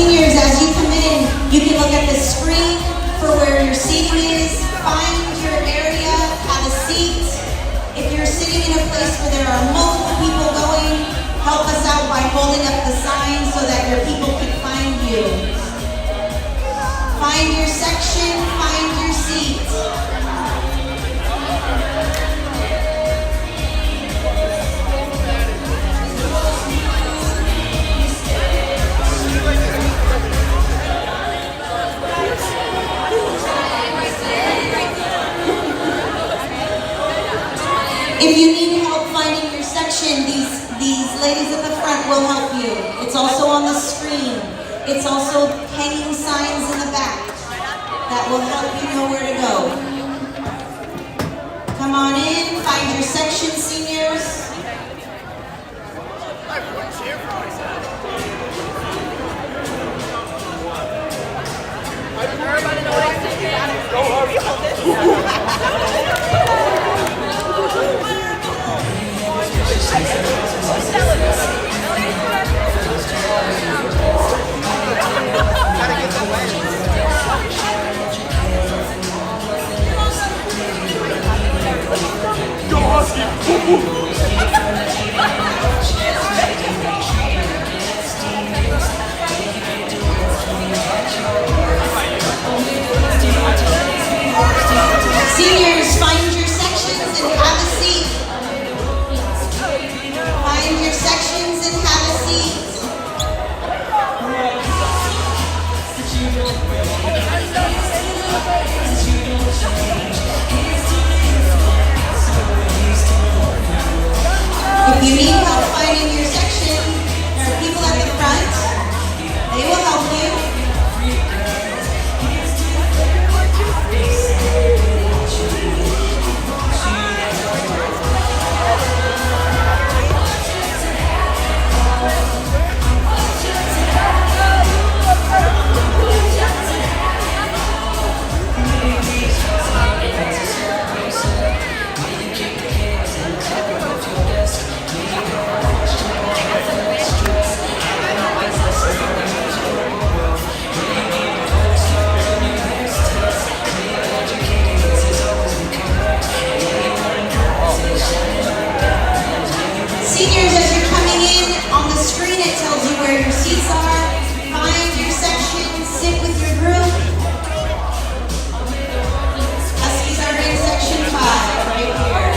Seniors, as you come in, you can look at the screen for where your seating is. Find your area, have a seat. If you're sitting in a place where there are multiple people going, help us out by holding up the sign so that your people can find you. Find your section, find your seat. If you need help finding your section, these ladies at the front will help you. It's also on the screen. It's also hanging signs in the back that will help you know where to go. Come on in, find your section, seniors. Everybody know what I'm saying? Don't hurry, hold this. Seniors, find your sections and have a seat. Find your sections and have a seat. If you need help finding your section, there are people at the front. They will help you. Seniors, as you're coming in, on the screen it tells you where your seats are. Find your section, sit with your group. Huskies are in section 5, right here.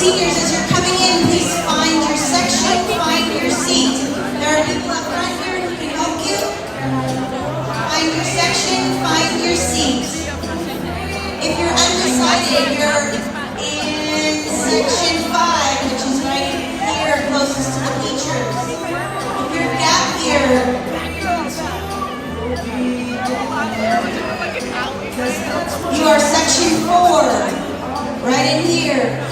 seniors, as you're coming in, please find your section, find your seat. There are people up front here who can help you. Find your section, find your seat. If you're undecided, you're in section 5, which is right here, closest to the teachers. If you're gap year, you are section 4, right in here.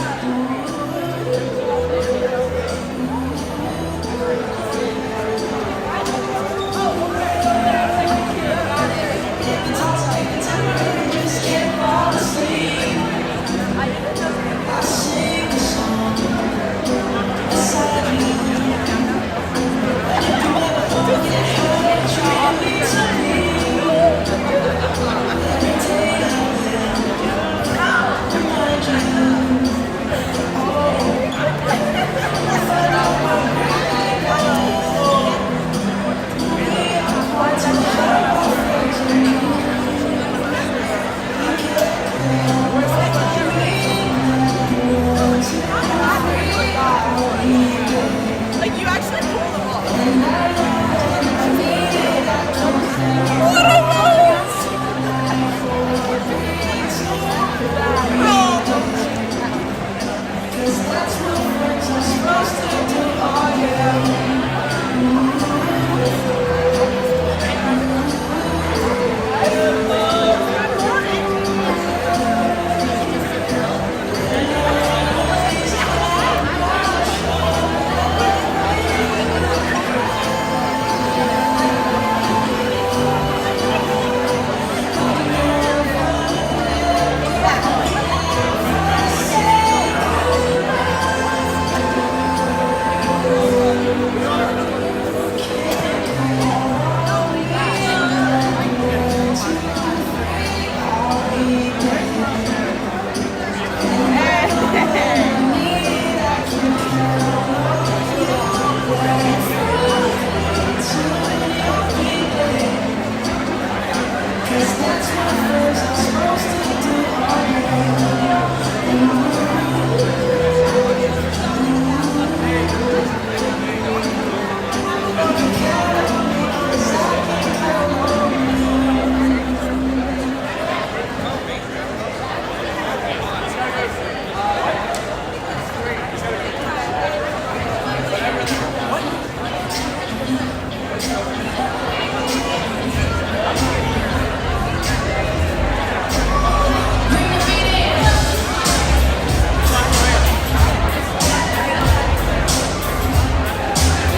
Like you actually pulled them off. What a rose!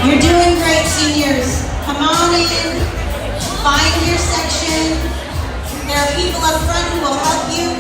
You're doing great, seniors. Come on in, find your section. There are people up front who will help you.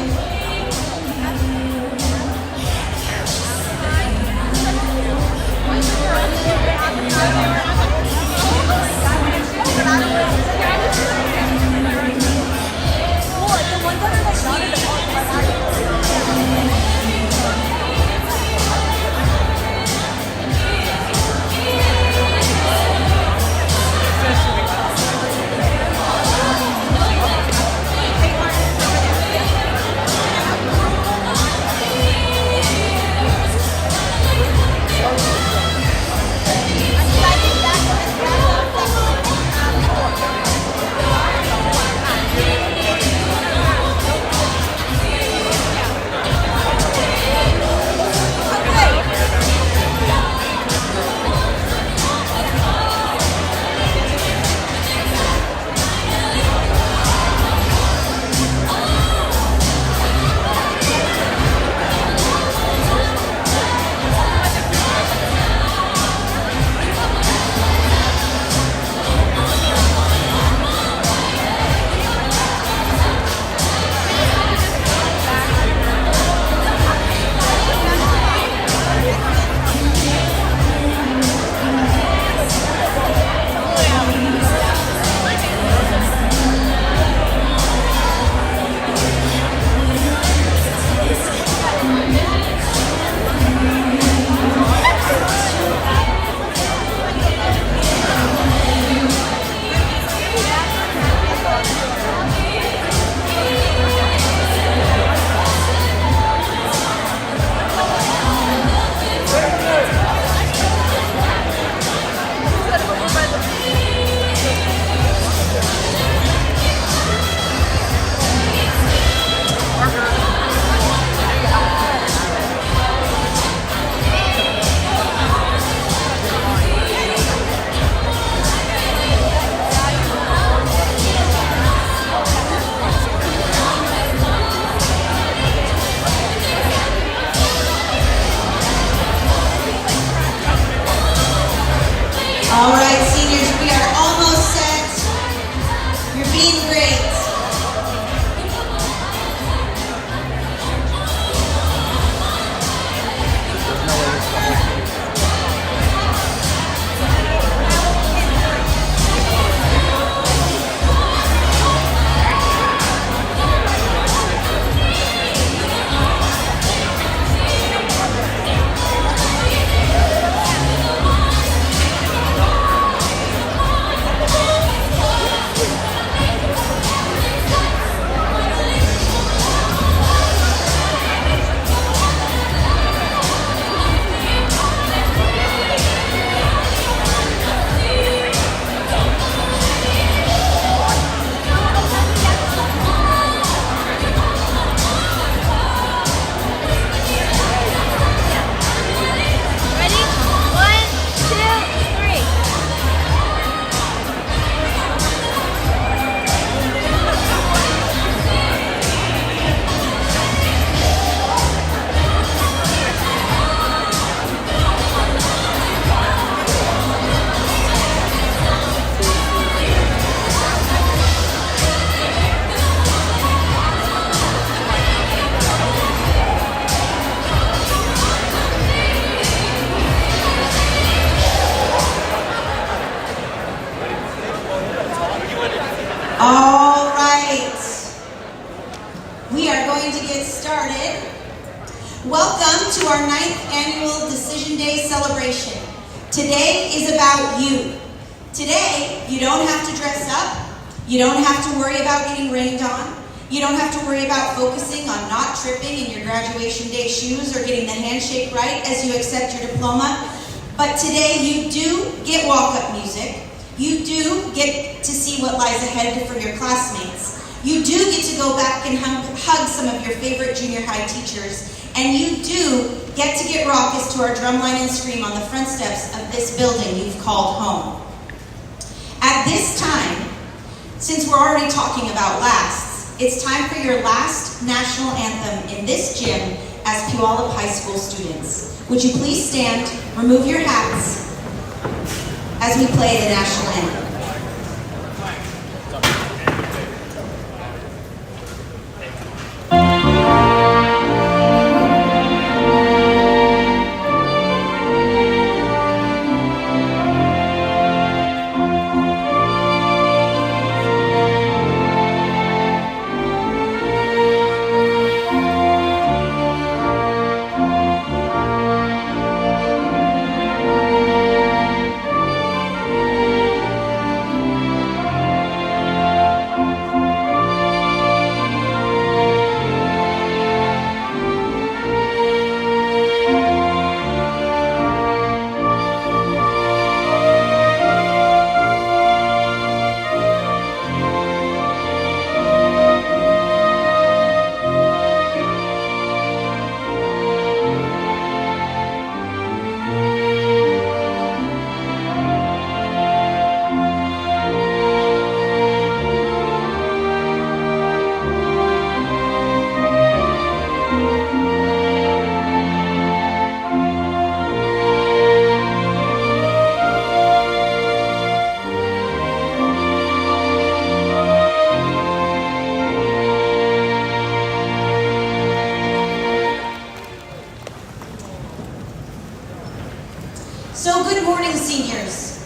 our 9th annual Decision Day celebration. Today is about you. Today, you don't have to dress up. You don't have to worry about getting rained on. You don't have to worry about focusing on not tripping in your graduation day shoes or getting the handshake right as you accept your diploma. But today, you do get walk-up music. You do get to see what lies ahead for your classmates. You do get to go back and hug some of your favorite junior high teachers. And you do get to get raucous to our drumline and scream on the front steps of this building you've called home. At this time, since we're already talking about lasts, it's time for your last national anthem in this gym as Puyallup High School students. Would you please stand, remove your hats, as we play the national anthem. So good morning, seniors.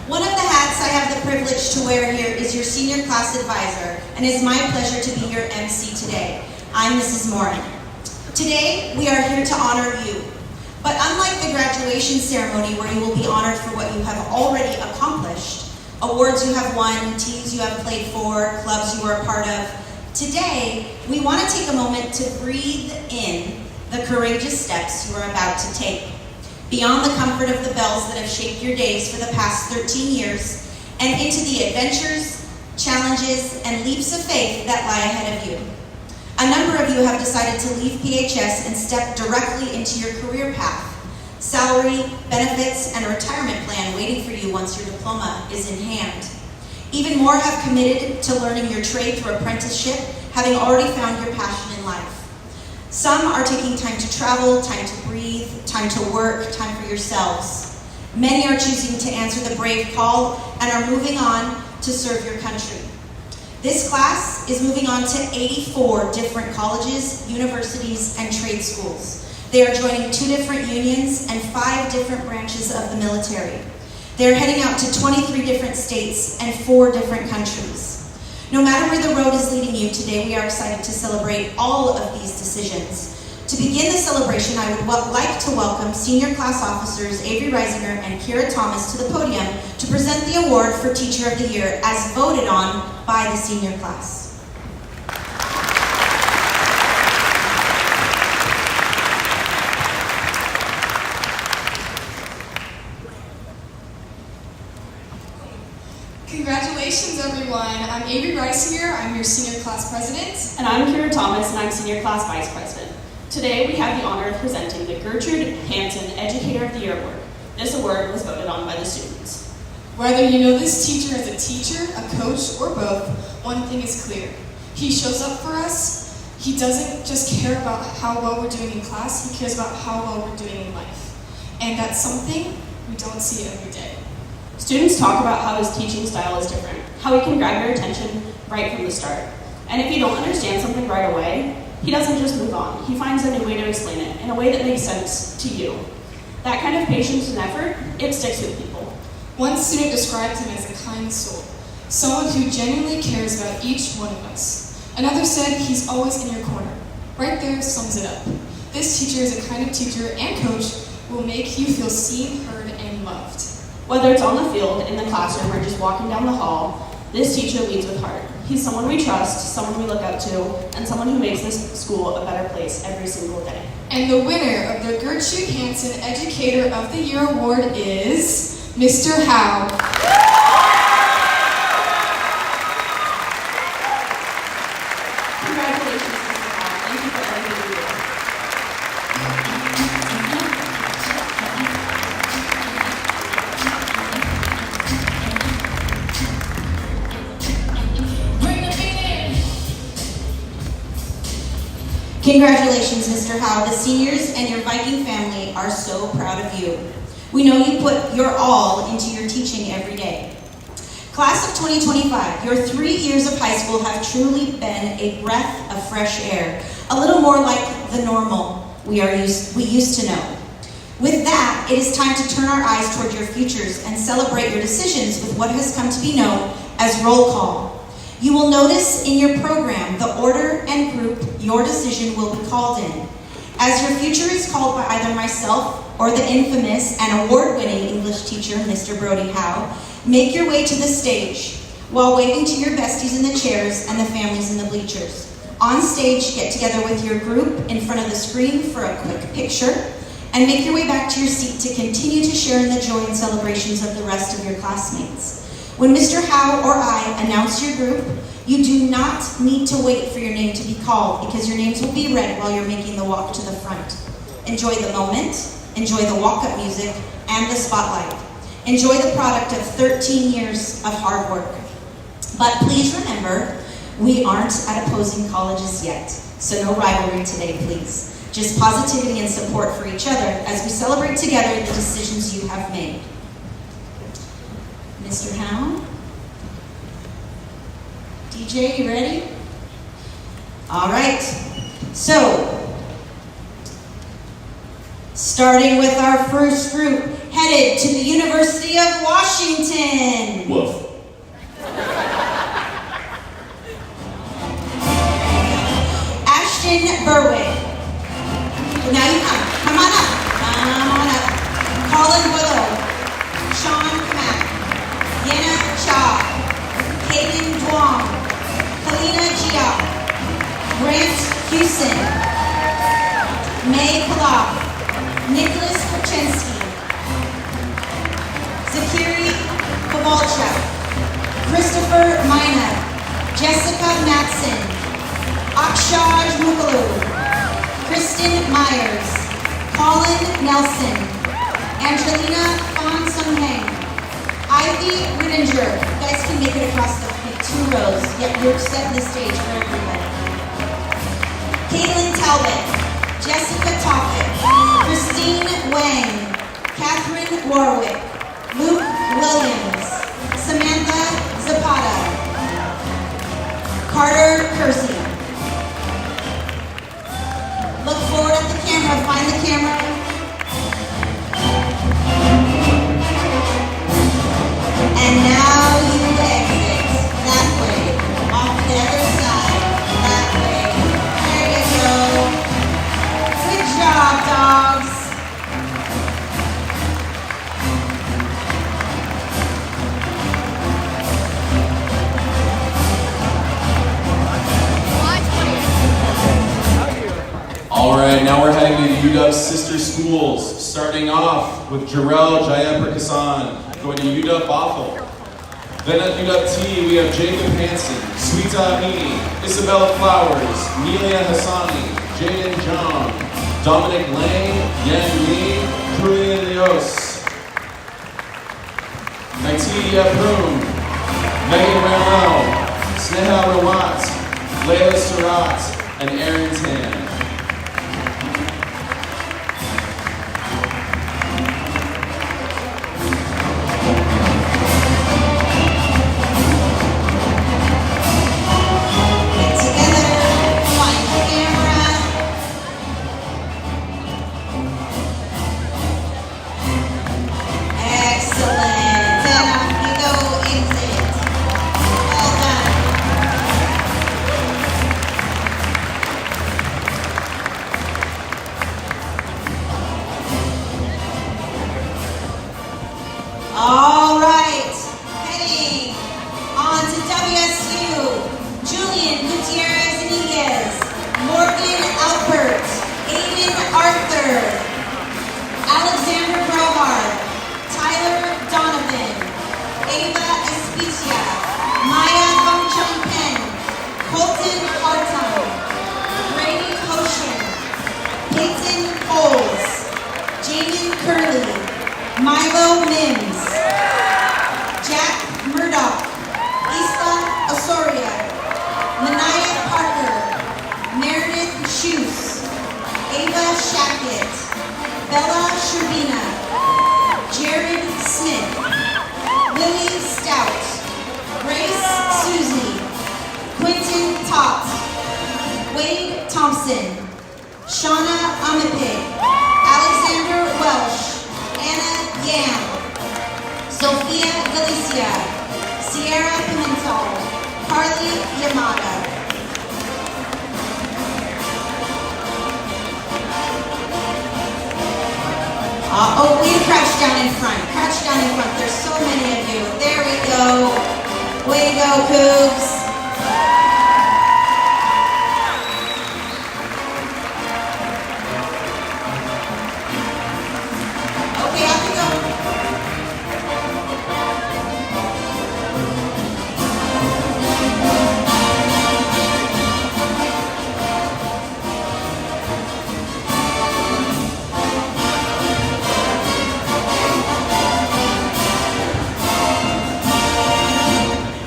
One of the hats I have the privilege to wear here is your senior class advisor, and it's my pleasure to be your MC today. I'm Mrs. Morin. Today, we are here to honor you. But unlike the graduation ceremony where you will be honored for what you have already accomplished, awards you have won, teams you have played for, clubs you were a part of, today, we want to take a moment to breathe in the courageous steps you are about to take. Beyond the comfort of the bells that have shaped your days for the past 13 years, and into the adventures, challenges, and leaps of faith that lie ahead of you. A number of you have decided to leave PHS and step directly into your career path. Salary, benefits, and a retirement plan waiting for you once your diploma is in hand. Even more have committed to learning your trade through apprenticeship, having already found your passion in life. Some are taking time to travel, time to breathe, time to work, time for yourselves. Many are choosing to answer the brave call and are moving on to serve your country. This class is moving on to 84 different colleges, universities, and trade schools. They are joining 2 different unions and 5 different branches of the military. They are heading out to 23 different states and 4 different countries. No matter where the road is leading you today, we are excited to celebrate all of these decisions. To begin the celebration, I would like to welcome senior class officers Avery Reisinger and Kira Thomas to the podium to present the award for Teacher of the Year as voted on by the senior class. Congratulations, everyone. I'm Avery Reisinger. I'm your senior class president. And I'm Kira Thomas, and I'm senior class vice president. Today, we have the honor of presenting the Gertrude Hansen Educator of the Year Award. This award was voted on by the students. Whether you know this teacher as a teacher, a coach, or both, one thing is clear. He shows up for us. He doesn't just care about how well we're doing in class, he cares about how well we're doing in life. And that's something we don't see every day. Students talk about how his teaching style is different, how he can grab your attention right from the start. And if you don't understand something right away, he doesn't just move on. He finds a new way to explain it in a way that makes sense to you. That kind of patience and effort, it sticks with people. One student described him as a kind soul, someone who genuinely cares about each one of us. Another said he's always in your corner. Right there sums it up. This teacher is a kind of teacher and coach who will make you feel seen, heard, and loved. Whether it's on the field, in the classroom, or just walking down the hall, this teacher leads with heart. He's someone we trust, someone we look up to, and someone who makes this school a better place every single day. And the winner of the Gertrude Hansen Educator of the Year Award is Mr. Howe. Congratulations, Mr. Howe. Thank you for everything you do. Congratulations, Mr. Howe. The seniors and your Viking family are so proud of you. We know you put your all into your teaching every day. Class of 2025, your 3 years of high school have truly been a breath of fresh air, a little more like the normal we used to know. With that, it is time to turn our eyes toward your futures and celebrate your decisions with what has come to be known as roll call. You will notice in your program the order and group your decision will be called in. As your future is called by either myself or the infamous and award-winning English teacher, Mr. Brody Howe, make your way to the stage while waving to your besties in the chairs and the families in the bleachers. On stage, get together with your group in front of the screen for a quick picture and make your way back to your seat to continue to share in the joy and celebrations of the rest of your classmates. When Mr. Howe or I announce your group, you do not need to wait for your name to be called because your names will be read while you're making the walk to the front. Enjoy the moment, enjoy the walk-up music, and the spotlight. Enjoy the product of 13 years of hard work. But please remember, we aren't at opposing colleges yet, so no rivalry today, please. Just positivity and support for each other as we celebrate together the decisions you have made. Mr. Howe? DJ, you ready? All right. So, starting with our first group, headed to the University of Washington. Woof. Ashton Berwick. Now you come. Come on up. Come on up. Colin Willow. Sean Kamak. Yenna Cha. Kaden Duong. Kalina Gia. Grant Houston. May Kalaf. Nicholas Kuczynski. Zakiri Kowalczuk. Christopher Mina. Jessica Matson. Akshaj Mukalu. Kristen Myers, Colin Nelson, Angelina Fan Sung Heng, Ivy Whittinger. You guys can make it across the 2 rows. Yep, you're setting the stage for everybody. Caitlin Talbot, Jessica Toffett, Christine Wang, Catherine Warwick, Luke Williams, Samantha Zapata, Carter Kersey. Look forward at the camera, find the camera. And now you exit that way, off the other side, that way. There you go. Good job, dogs. All right, now we're heading to UW's sister schools, starting off with Jarrell Jayaprakasad, going to UW Bothell. Then at UW-T, we have Jacob Hansen, Sweeta Amini, Isabella Flowers, Nelia Hassani, Jaden John, Dominic Lang, Yan Lee, Julian Leos, Naitiya Proom, Megan Ramel, Sneha Rawat, Layla Surat, and Aaron Tan. Bella Sherbina, Jared Smith, Lily Stout, Grace Susie, Quentin Tott, Wade Thompson, Shauna Amipig, Alexander Welsh, Anna Yam, Sophia Galicia, Sierra Pimentel, Carly Yamada. Oh, we crouch down in front. Crouch down in front. There's so many of you. There we go. Way to go, Cougs. Okay, off you go.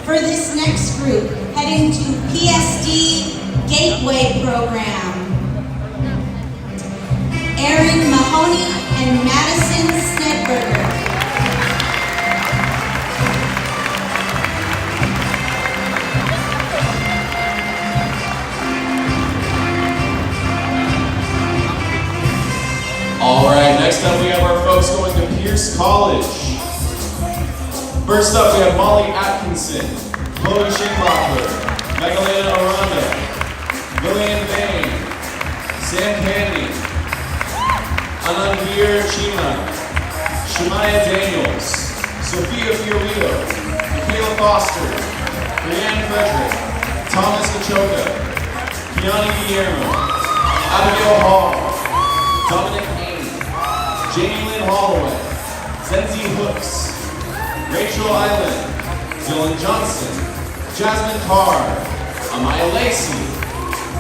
For this next group, heading to PSD Gateway Program. Erin Mahoney and Madison Snedberger. All right, next up we have our folks going to Pierce College. First up, we have Molly Atkinson, Chloe Schindlacher, Magdalena Aranda, Lillian Bain, Sam Candy, Ananvir Chima, Shemaya Daniels, Sophia Fiorito, Michaela Foster, Brianne Frederick, Thomas Kachoka, Kiani Guillermo, Abigail Hall, Dominic Haynes, Jamie Lynn Holloway, Zenzi Hooks, Rachel Island, Dylan Johnson, Jasmine Carr, Amaya Lacey,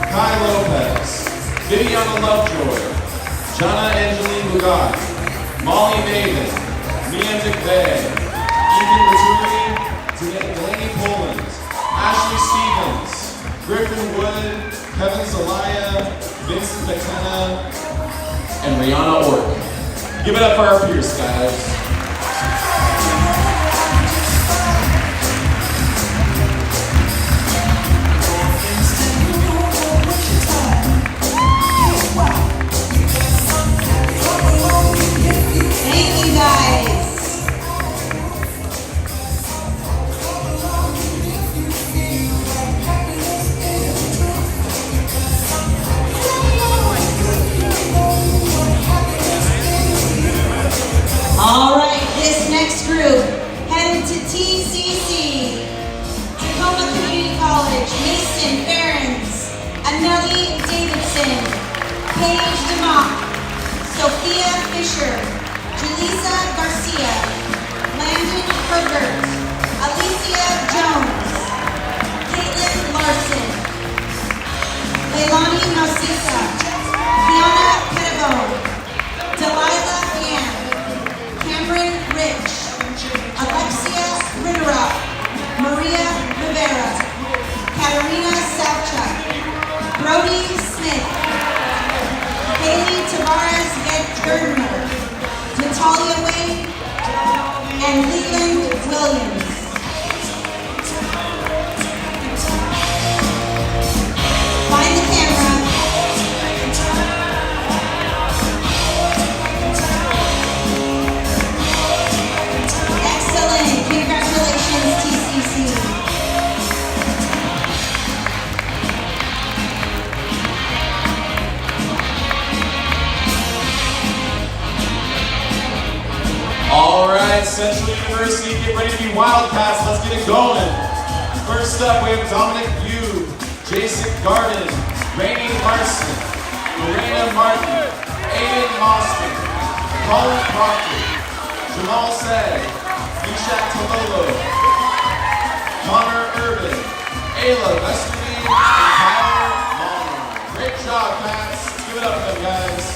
Kai Lopez, Viviana Lovejoy, Jana Angeline Lugat, Molly David, Mia McVeigh, Ethan Maturi, Delaney Poland, Ashley Stevens, Griffin Wood, Kevin Zelaya, Vincent McKenna, and Rihanna Ork. Give it up for our Pierce, guys. Thank you guys. All right, this next group headed to TCC, Tacoma Community College, Mason Behrens, Anneli Davidson, Paige DeMock, Sophia Fisher, Julissa Garcia, Landon Herbert, Alicia Jones, Caitlin Larson, Leilani Narcisa, Kiana Pettibone, Delilah Yan, Cameron Rich, Alexia Ritterock, Maria Rivera, Katarina Salchuk, Brody Smith, Haley Tavares Gardner, Natalia Wade, and Leland Williams. Find the camera. Excellent. Congratulations, TCC. All right, Central University, get ready to be Wildcats. Let's get it going. First up, we have Dominic Yu, Jason Garden, Rainey Larson, Lorena Martin, Aiden Austin, Colin Proctor, Jamal Say, Mishak Tololo, Connor Urban, Ayla Westerby, and Tyler Long. Great job, Cats. Give it up for them, guys.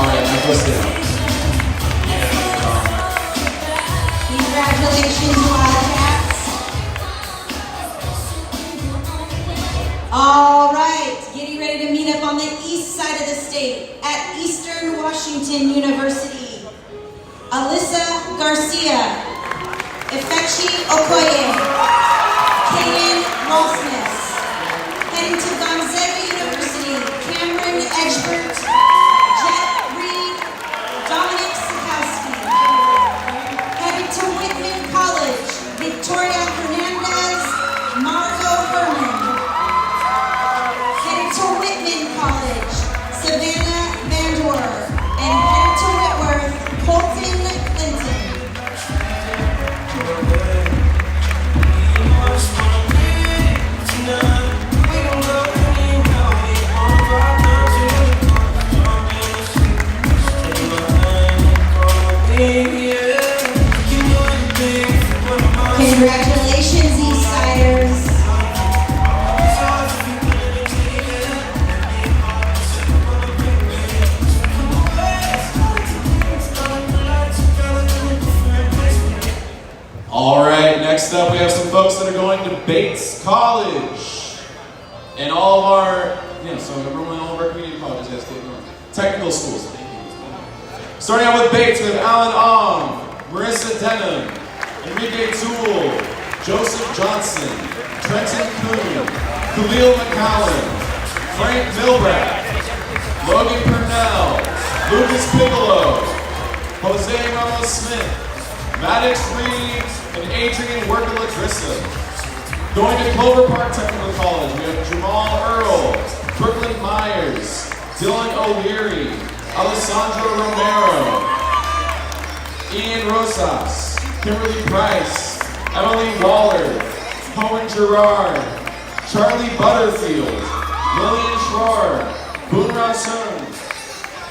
Alright, now go sit down. Congratulations, Wildcats. All right, getting ready to meet up on the east side of the state at Eastern Washington University. Alyssa Garcia, Ifechi Okoye, Kaden Walsness. Heading to Gonzaga University, Cameron Edgebert, Jet Reed, Dominic Sikowski. Headed to Whitman College, Victoria Hernandez, Margot Herman. Headed to Whitman College, Savannah Vandoor. And headed to Whitworth, Colton Clinton. Congratulations, Eastsiders. All right, next up we have some folks that are going to Bates College. And all of our, so everyone, all of our community colleges, yes, technical schools. Starting out with Bates, we have Alan Ong, Marissa Denham, Enrique Toole, Joseph Johnson, Trenton Kuhn, Khalil McCallum, Frank Milbrack, Logan Purnell, Lucas Piccolo, Jose Ramos Smith, Maddox Reed, and Adrian Werkala-Drissa. Going to Clover Park Technical College, we have Jamal Earl, Brooklyn Myers, Dylan O'Leary, Alessandro Romero, Ian Rosas, Kimberly Price, Emily Waller, Cohen Gerard, Charlie Butterfield, Lillian Schroer, Boone Rasun,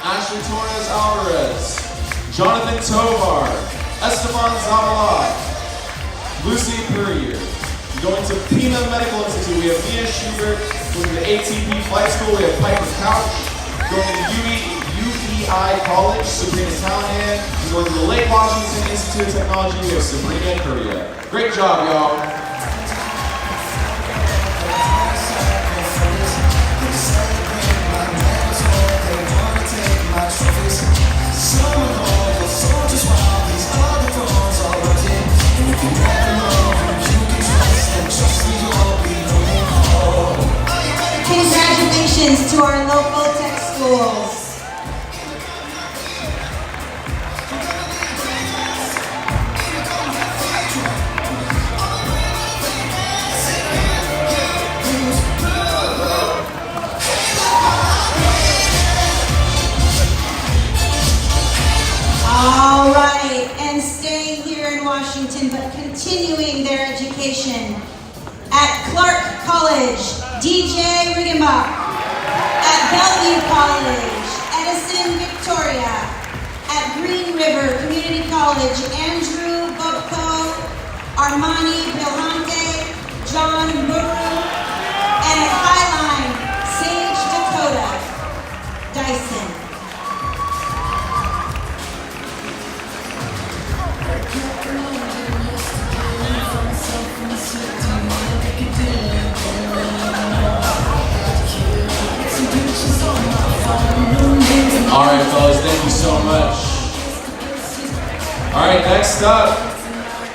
Ashley Torres Alvarez, Jonathan Tovar, Esteban Zavala, Lucy Purrier. Going to Pima Medical Institute, we have Mia Schubert. Going to the ATP Flight School, we have Piper Couch. Going to UEI College, Sabrina Callahan. And going to the Lake Washington Institute of Technology, we have Sabrina Curria. Great job, y'all. Congratulations to our local tech schools. All right, and staying here in Washington, but continuing their education at Clark College, DJ Riggenbach. At Bellevue College, Edison Victoria. At Green River Community College, Andrew Bobko, Armani Bilhante, John Muru. And at Highline, Sage Dakota Dyson. All right, fellas, thank you so much. All right, next up,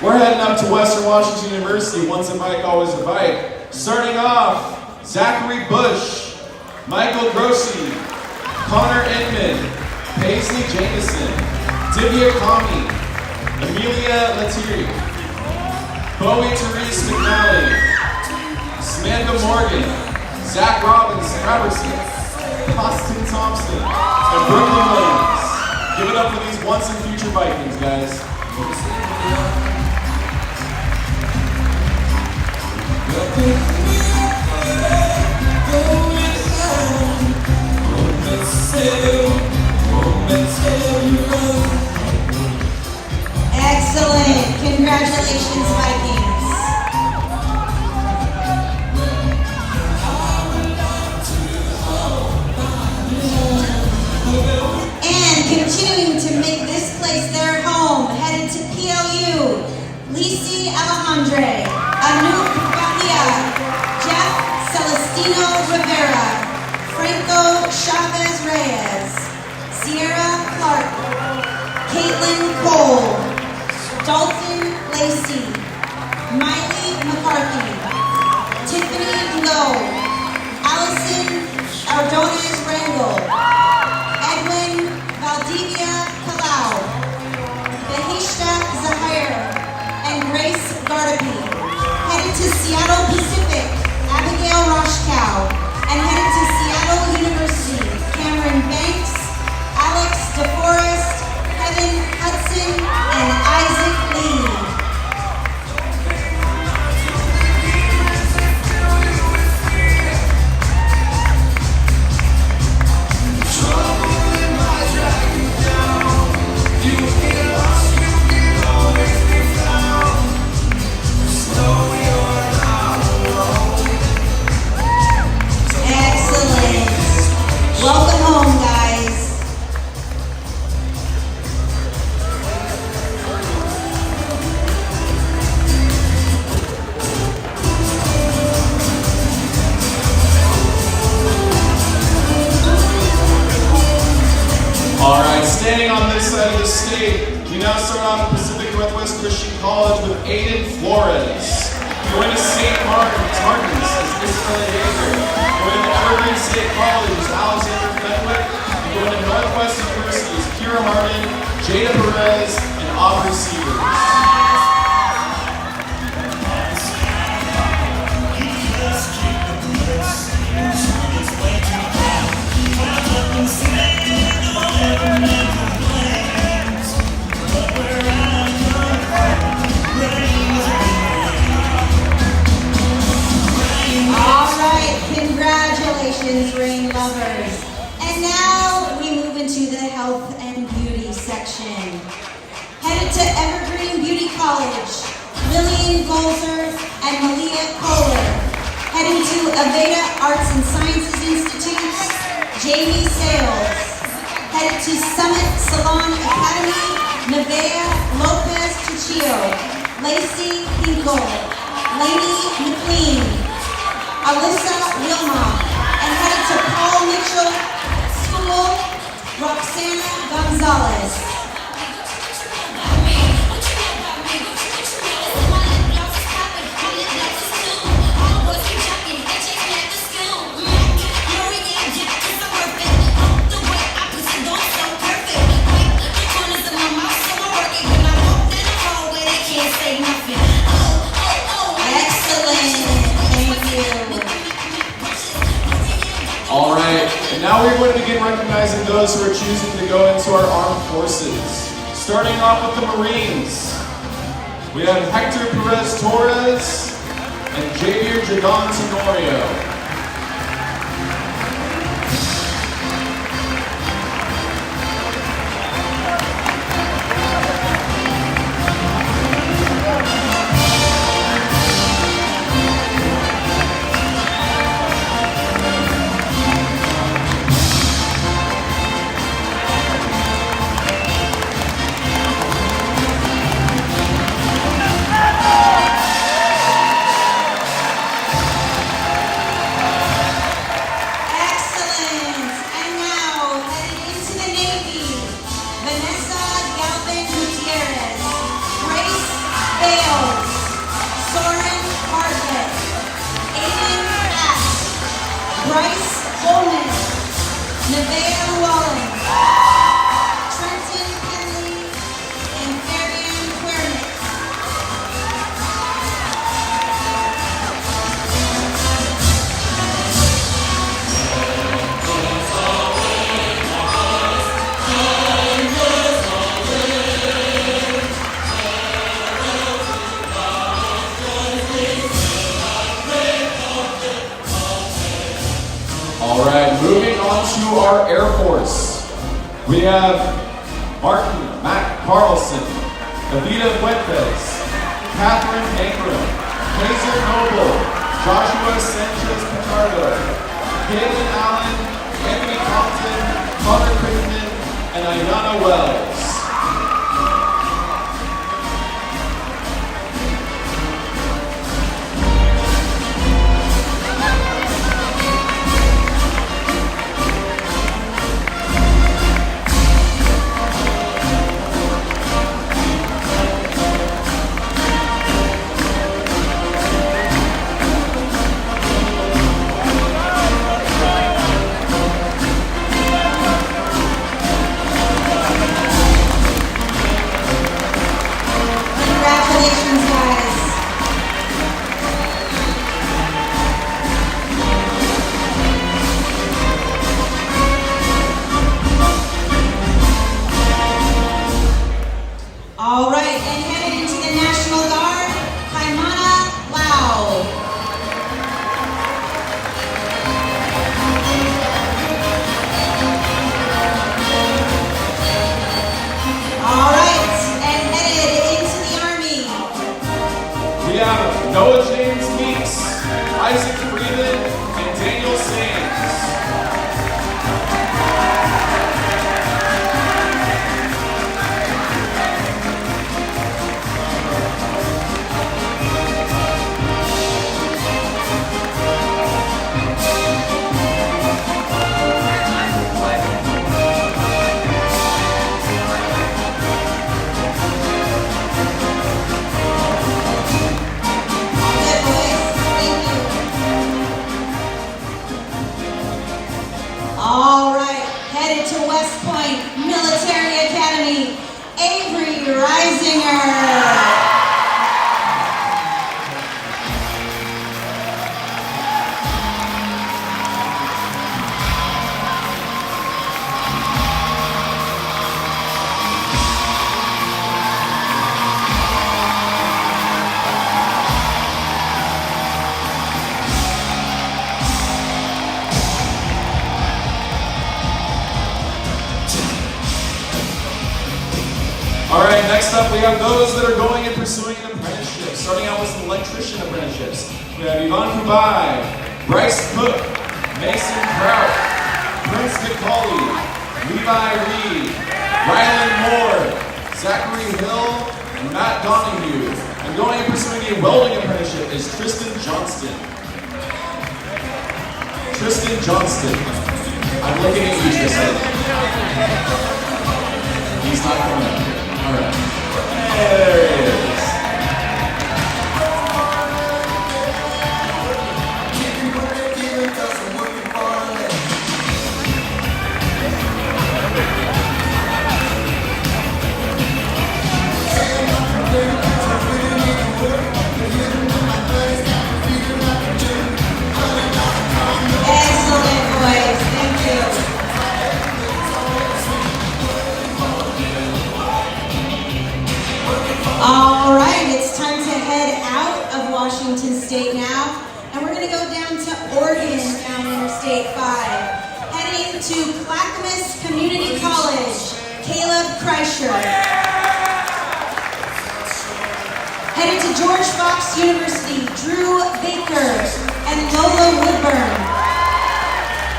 we're heading up to Western Washington University. Once a mic, always a bike. Starting off, Zachary Bush, Michael Grossi, Connor Inman, Paisley Jameson, Divya Kami, Amelia Letieri, Bowie Therese McNally, Samantha Morgan, Zach Robertson, Austin Thompson, and Brooklyn Williams. Give it up for these once and future Vikings, guys. Excellent. Congratulations, Vikings. Continuing to make this place their home, headed to PLU, Lisi Alejandre, Anoop Bahia, Jeff Celestino Caitlin Cole, Dalton Lacey, Miley McCarthy, Tiffany Lowe, Allison Ordonez Rangel, Edwin Valdivia Kalau, Bahishta Zahir, and Grace Gardapi. Headed to Seattle Pacific, Abigail Roshkow, and headed to Seattle University, Cameron Banks, Alex DeForest, Kevin Hudson, and Isaac Lee. Excellent. Welcome home, guys. All right, staying on this side of the state, we now start off at Pacific Northwest Christian College with Aiden Flores. Going to St. Martin's is Isabella Yeager. Going to Evergreen State College is Alexander Fenwick. And going to Northwest University is Kira Martin, Jada Perez, and Aubrey Sievers. All right, congratulations, Rain lovers. And now we move into the health and beauty section. Headed to Evergreen Beauty College, Lillian Golzer and Malia Kohler. Heading to Aveda Arts and Sciences Institute, Jamie Sales. Headed to Summit Salon Academy, Nevea Lopez Tuccio, Lacey Hinkle, Lainey McLean, Alyssa Wilma, and headed to Paul Mitchell School, Roxana Gonzalez. All right, and now we're going to begin recognizing those who are choosing to go into our armed forces. Starting off with the Marines, we have Hector Perez Torres and Javier Jagon Tenorio. All right, moving on to our Air Force. We have Martin Mac Carlson, Evita Fuentes, Catherine Ankrum, Hazel Noble, Joshua Sanchez Picardo, Caitlin Allen, Anthony Compton, Connor Crittenden, and Ayana Wells. have Noah James Meeks, Isaac Freeman, and Daniel Sands. Good boys. Thank you. All right, headed to West Point Military Academy, Avery Reisinger. All right, next up we have those that are going and pursuing an apprenticeship. Starting out with some electrician apprenticeships. We have Yvonne Kubai, Bryce Cook, Mason Kraut, Prince McCauley, Levi Reed, Rylan Moore, Zachary Hill, and Matt Donahue. And going and pursuing a welding apprenticeship is Tristan Johnston. Tristan Johnston. I'm looking at you, Tristan. He's not coming up here. All right. There he is. Excellent, boys. Thank you. All right, it's time to head out of Washington State now, and we're going to go down to Oregon, down Interstate 5. Heading to Clackamas Community College, Caleb Kreischer. Headed to George Fox University, Drew Baker and Lola Woodburn.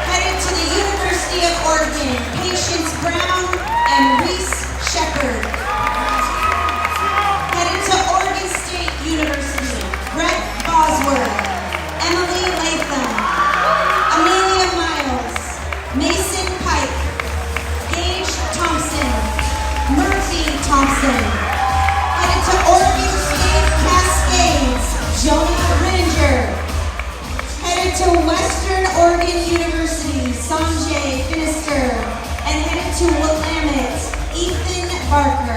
Headed to the University of Oregon, Patience Brown and Reese Shepard. Headed to Oregon State University, Brett Bosworth, Emily Latham, Amelia Miles, Mason Pike, Gage Thompson, Murphy Thompson. Headed to Oregon State Cascades, Jonah Ringer. Headed to Western Oregon University, Sanjay Finister. And headed to Willamette, Ethan Barker.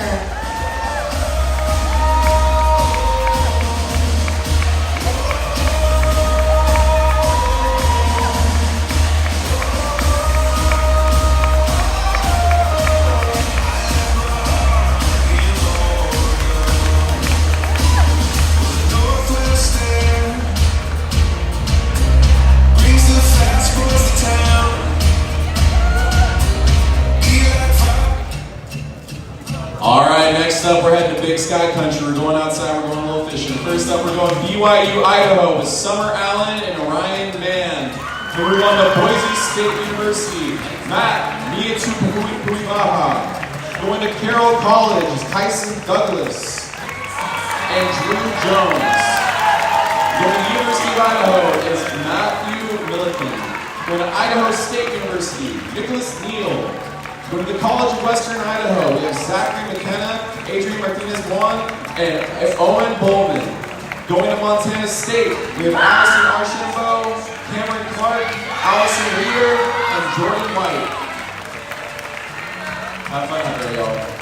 All right, next up we're heading to Big Sky Country. We're going outside, we're going a little fishing. First up we're going BYU, Idaho with Summer Allen and Ryan Mann. Then we're going to Boise State University, Matt Miatupuivaha. Going to Carroll College is Tyson Douglas and Drew Jones. Going to the University of Idaho is Matthew Milliken. Going to Idaho State University, Nicholas Neal. Going to the College of Western Idaho, we have Zachary McKenna, Adrian Martinez-Juan, and Owen Bowman. Going to Montana State, we have Allison Archambault, Cameron Clark, Allison Reeder, and Jordan White. Have fun out there, y'all.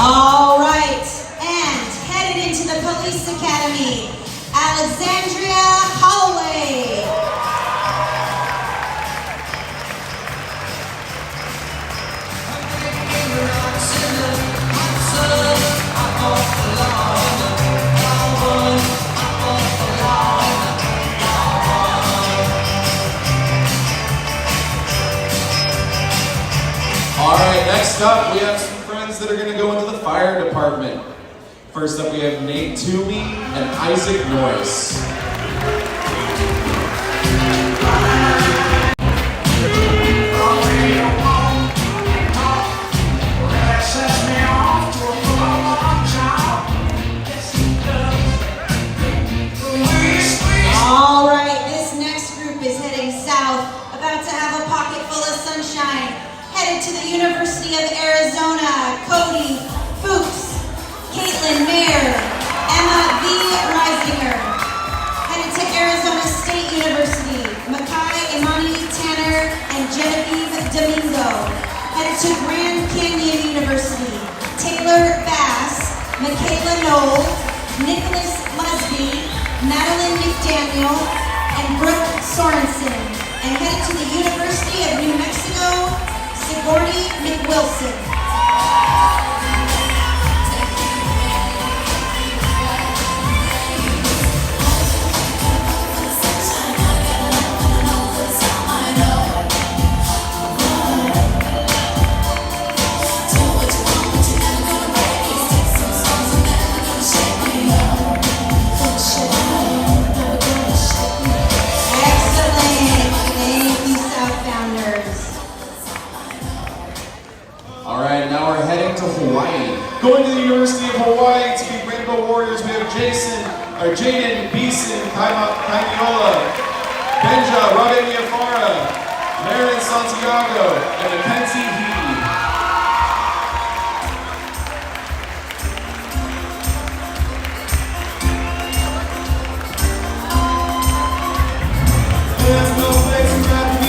All right, and headed into the Police Academy, Alexandria Next up, we have some friends that are going to go into the fire department. First up, we have Nate Toomey and Isaac Norris. All right, this next group is heading south, about to have a pocket full of sunshine. Headed to the University of Arizona, Cody Fuchs, Caitlin Mayer, Emma V. Reisinger. Headed to Arizona State University, Makai Imani Tanner and Genevieve Domingo. Headed to Grand Canyon University, Taylor Bass, Michaela Knoll, Nicholas Musby, Madeline McDaniel, and Brooke Sorensen. And headed to the University of New Mexico, Sigourney McWilson. Going to the University of Hawaii to be Rainbow Warriors, we have Jaden Beeson Kaimiola, Benja Rabeniafara, Marin Santiago, and Mackenzie Heedy. There's no place I'd rather be.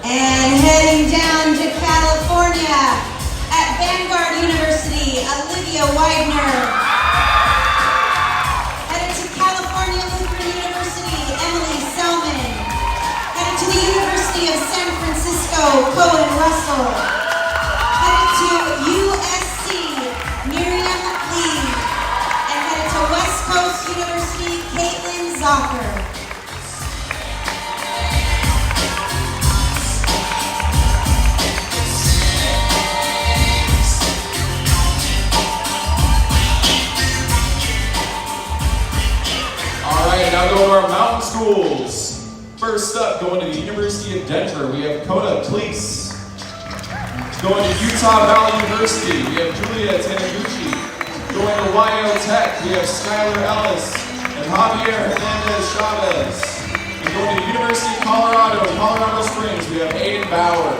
And heading down to California at Vanguard University, Olivia Widener. Headed to California Lutheran University, Emily Selman. Headed to the University of San Francisco, Cohen Russell. Headed to USC, Miriam Lee. And headed to West Coast University, Caitlin Zocker. Now go to our mountain schools. First up, going to the University of Denver, we have Kona Cleese. Going to Utah Valley University, we have Julia Taniguchi. Going to YO Tech, we have Skylar Ellis and Javier Hernandez Chavez. And going to the University of Colorado, Colorado Springs, we have Aiden Bauer.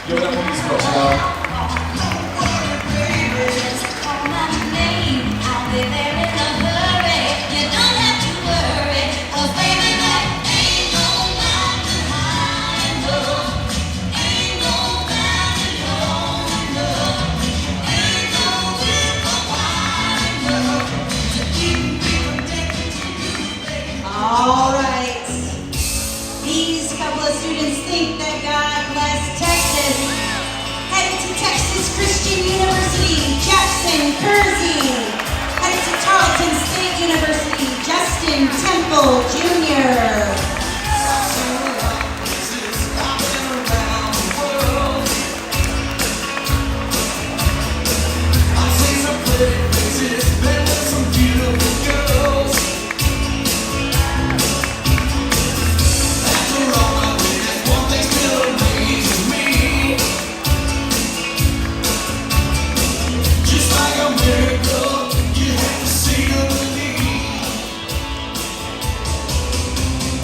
Give it up for these folks, y'all. All right. These couple of students think that God bless Texas. Headed to Texas Christian University, Jackson Kersey. Headed to Tarleton State University, Justin Temple Jr.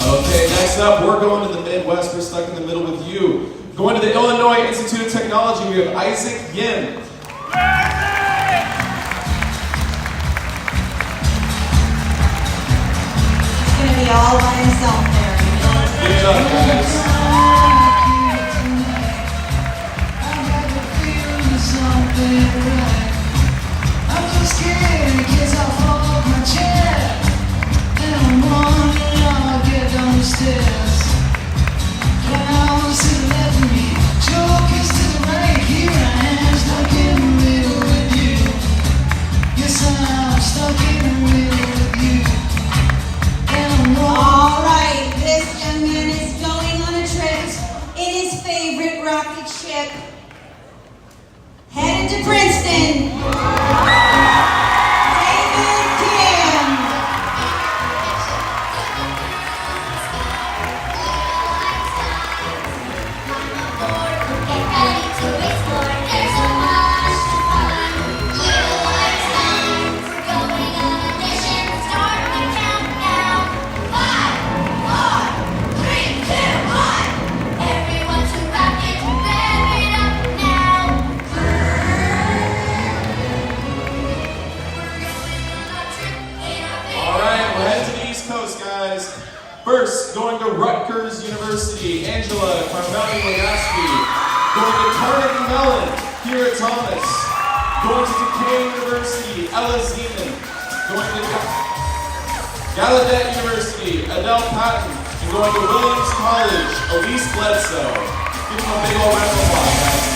Okay, next up, we're going to the Midwest. We're stuck in the middle with you. Going to the Illinois Institute of Technology, we have Isaac Yin. He's going to be all by himself there. Good job, guys. I'm just first, going to Rutgers University, Angela Carvalho-Legaspi. Going to Carnegie Mellon, Kira Thomas. Going to Duquesne University, Ella Zeman. Going to Gallaudet University, Adele Patton. And going to Williams College, Elise Bledsoe. Give them a big old round of applause, guys.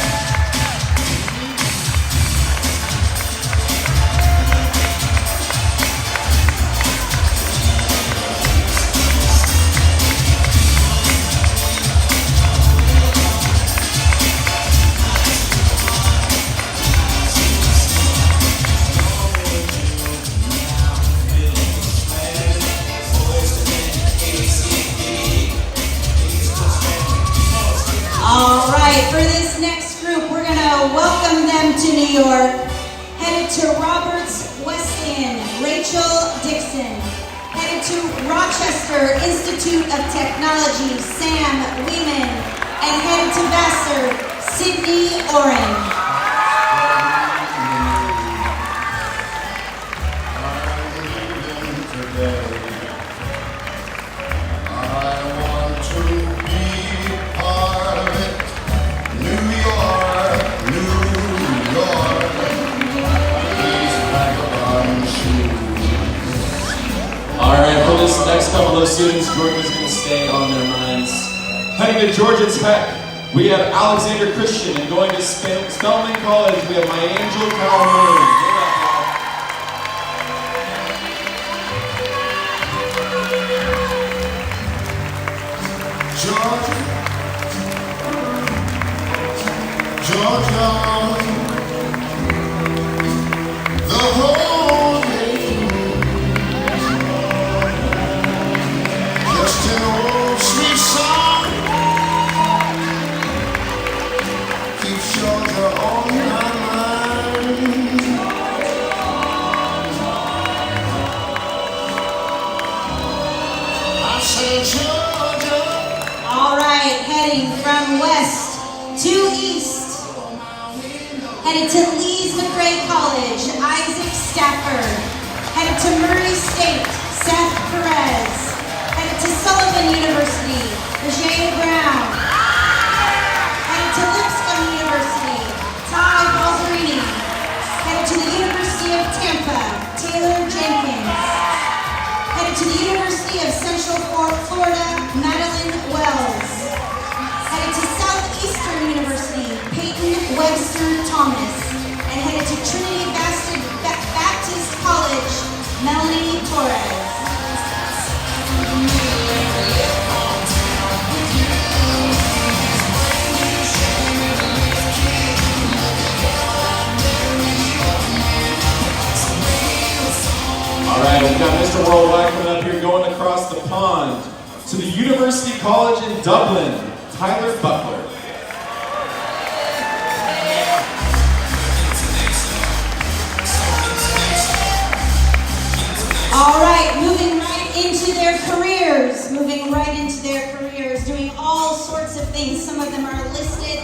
All right, for this next group, we're going to welcome them to New York. Headed to Roberts Wesleyan, Rachel Dixon. Headed to Rochester Institute of Technology, Sam Weeman. And headed to Vassar, Sydney Oren. This next couple of students, Jordan's going to stay on their minds. Heading to Georgia Tech, we have Alexander Christian, and going to Spelman College, we have my Angel Calhoun. Georgia, the whole just an old sweet song keeps Georgia on my mind. I said Georgia. All right, heading from west to east. Headed to Lees McRae College, Isaac Stafford. Headed to Murray State, Seth Perez. Headed to Sullivan University, Regina Brown. Headed to Lipscomb University, Ty Balzerini. Headed to the University of Tampa, Taylor Jenkins. Headed to the University of Central Florida, Madeline Wells. Headed to Southeastern University, Peyton Webster Thomas. And headed to Trinity Baptist College, Melanie Torres. All right, we've got Mr. Worldwide coming up here, going across the pond to the University College in Dublin, Tyler Butler. All right, moving right into their careers, doing all sorts of things. Some of them are listed.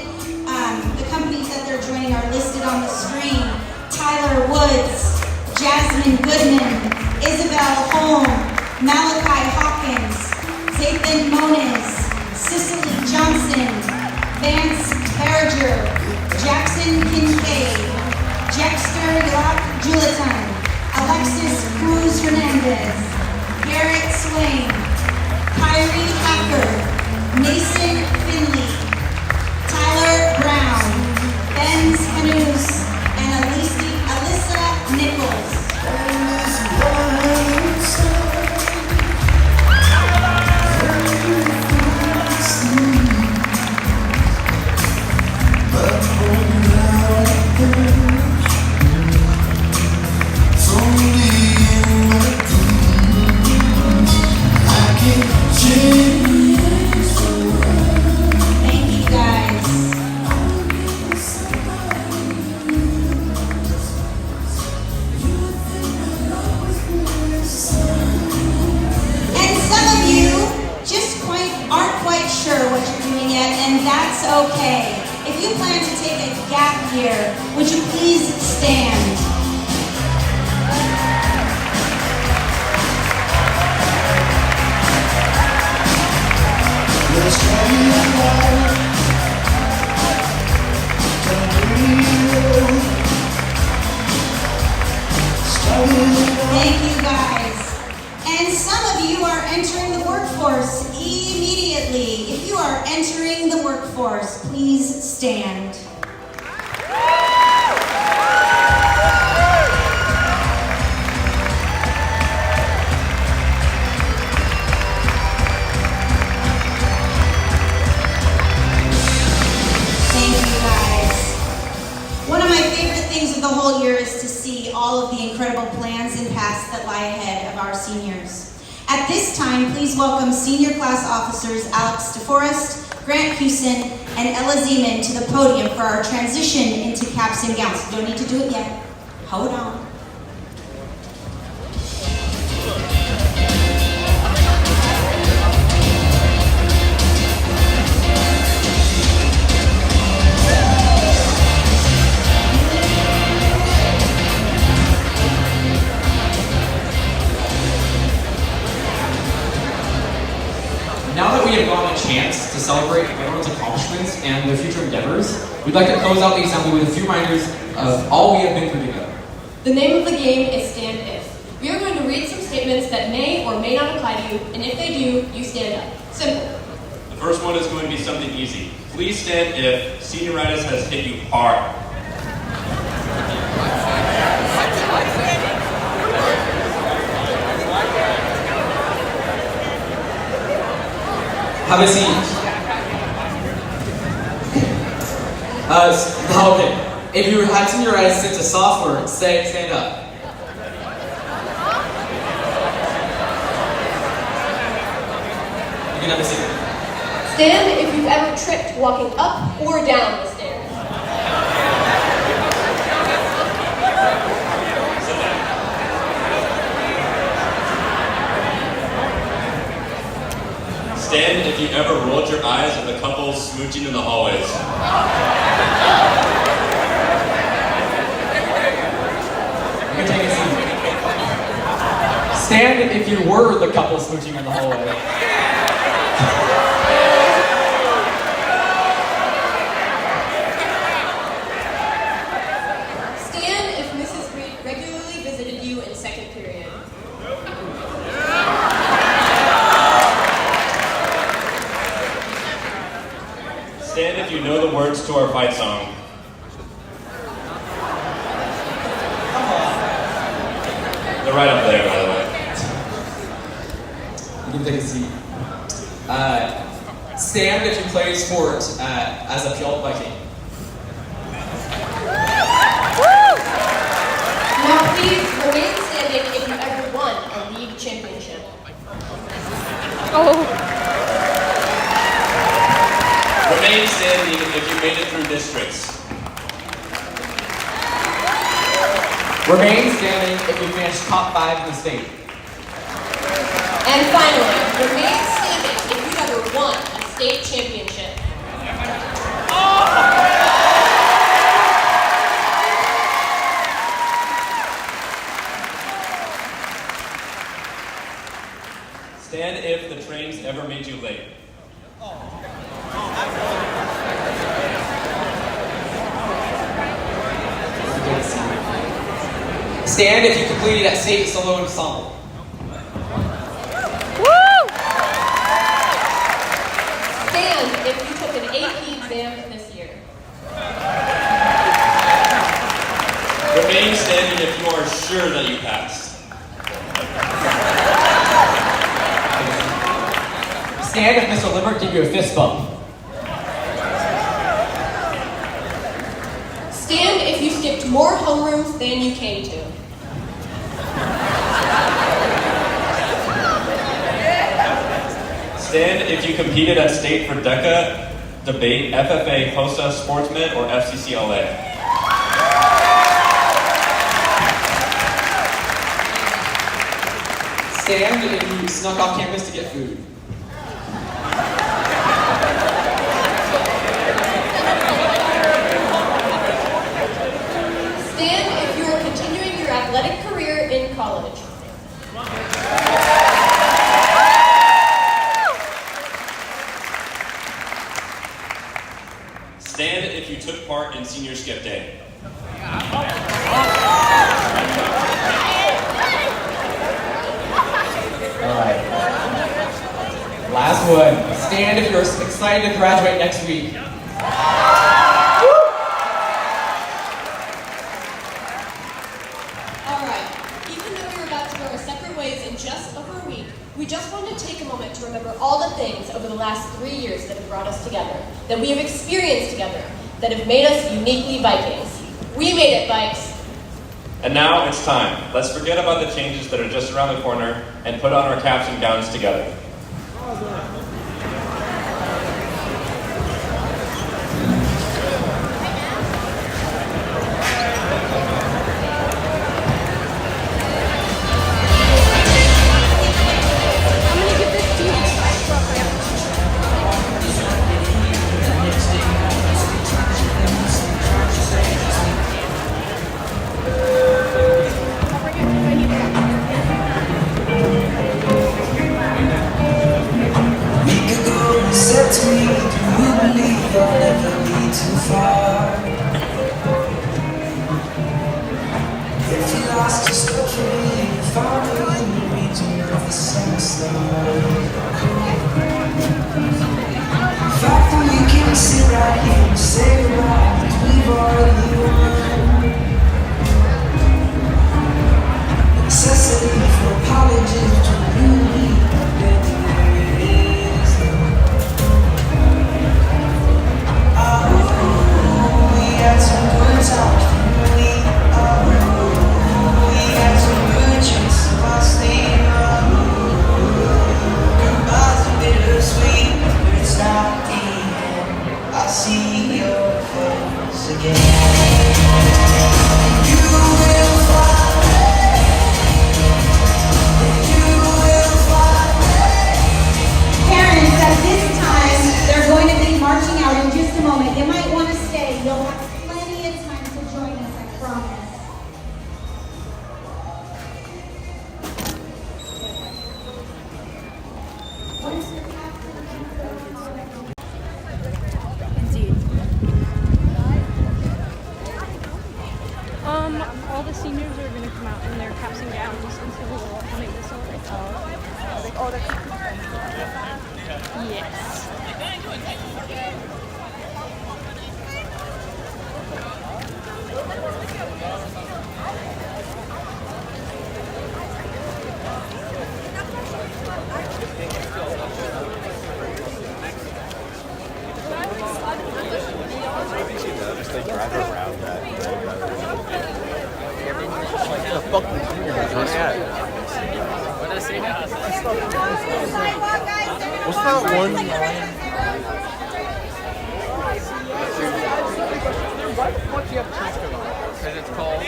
The companies that they're joining are listed on the screen. Tyler Woods, Jasmine Goodman, Isabel Holm, Malachi Hawkins, Zathan Moniz, Cicely Johnson, Vance Berger, Jackson Kincaid, Jexter Julitan, Alexis Cruz Hernandez, Garrett Swain, Kyrie Hacker, Mason Finley, Tyler Brown, Benz Canoes, and Alyssa Nichols. Thank you guys. And some of you just aren't quite sure what you're doing yet, and that's okay. If you plan to take a gap year, would you please stand? stand. Thank you guys. One of my favorite things of the whole year is to see all of the incredible plans and paths that lie ahead of our seniors. At this time, please welcome senior class officers Alex DeForest, Grant Hewson, and Ella Zeman to the podium for our transition into caps and gowns. Don't need to do it yet. Hold on. Now that we have gotten a chance to celebrate everyone's accomplishments and their future endeavors, we'd like to close out the assembly with a few reminders of all we have been through together. The name of the game is Stand If. We are going to read some statements that may or may not apply to you, and if they do, you stand up. Simple. The first one is going to be something easy. Please stand if senioritis has hit you hard. Have a seat. Okay. If you had senioritis since a sophomore, stand up. You can have a seat. Stand if you've ever tripped walking up or down the stairs. Stand if you ever rolled your eyes at the couple smooching in the hallways. You can take a seat. Stand if you were the couple smooching in the hallway. Stand if Mrs. Reed regularly visited you in second period. Stand if you know the words to our fight song. They're right up there, by the way. You can take a seat. Stand if you play sport as a Puyallup Viking. Now please remain standing if you ever won a league championship. Remain standing if you made it through districts. Remain standing if you finished top 5 in the state. And finally, remain standing if you ever won a state championship. Stand if the trains ever made you late. Stand if you completed that state solo ensemble. Stand if you took an AP exam this year. Remain standing if you are sure that you passed. Stand if Mr. Lippert gave you a fist bump. Stand if you skipped more homerooms than you came to. Stand if you competed at state for DECA, debate, FFA, HOSA, Sportsman, or FCCLA. Stand if you snuck off campus to get food. Stand if you are continuing your athletic career in college. Stand if you took part in senior skip day. Alright. Last one. Stand if you're excited to graduate next week. ways in just over a week, we just wanted to take a moment to remember all the things over the last 3 years that have brought us together, that we have experienced together, that have made us uniquely Vikings. We made it, Vikes. And now it's time. Let's forget about the changes that are just around the corner and put on our caps and gowns together. All the seniors are going to come out in their caps and gowns until we'll make this all right. Yes. They drive around that. The fucking what did I say? What's that one line? Why the fuck do you have Chisco on? Because it's called.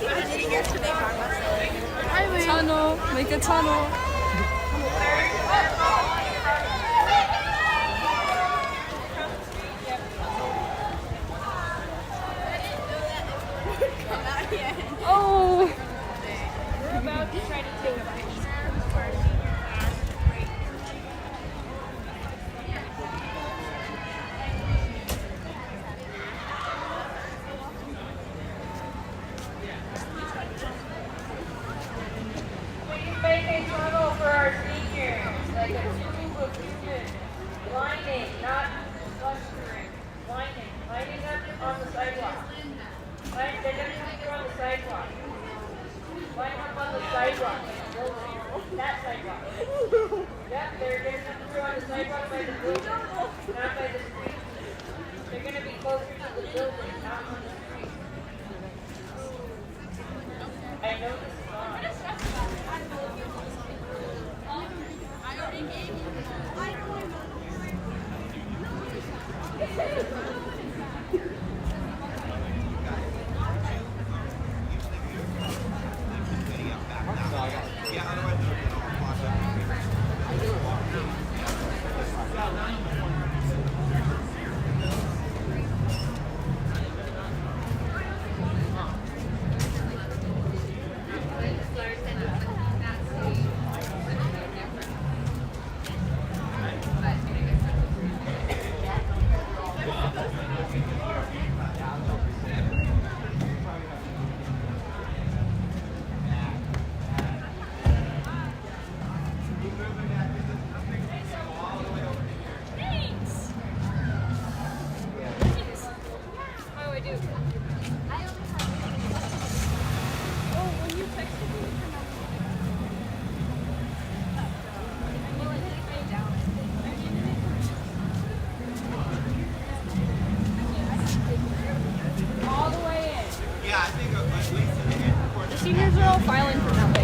How did he get to make tunnel? Make a tunnel. Oh! We're about to try to take a bite. Please make a tunnel for our seniors, like a tube of human lining, not clustering. Lining up on the sidewalk. They're going to come through on the sidewalk. Line up on the sidewalk. That sidewalk. Yep, they're going to come through on the sidewalk by the building, not by the street. They're going to be closer to the building, not on the street. I know this is wrong. I already gave you. The seniors are all filing from that way.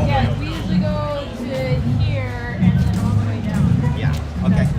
Yeah, we usually go to here and then all the way down. Yeah, okay.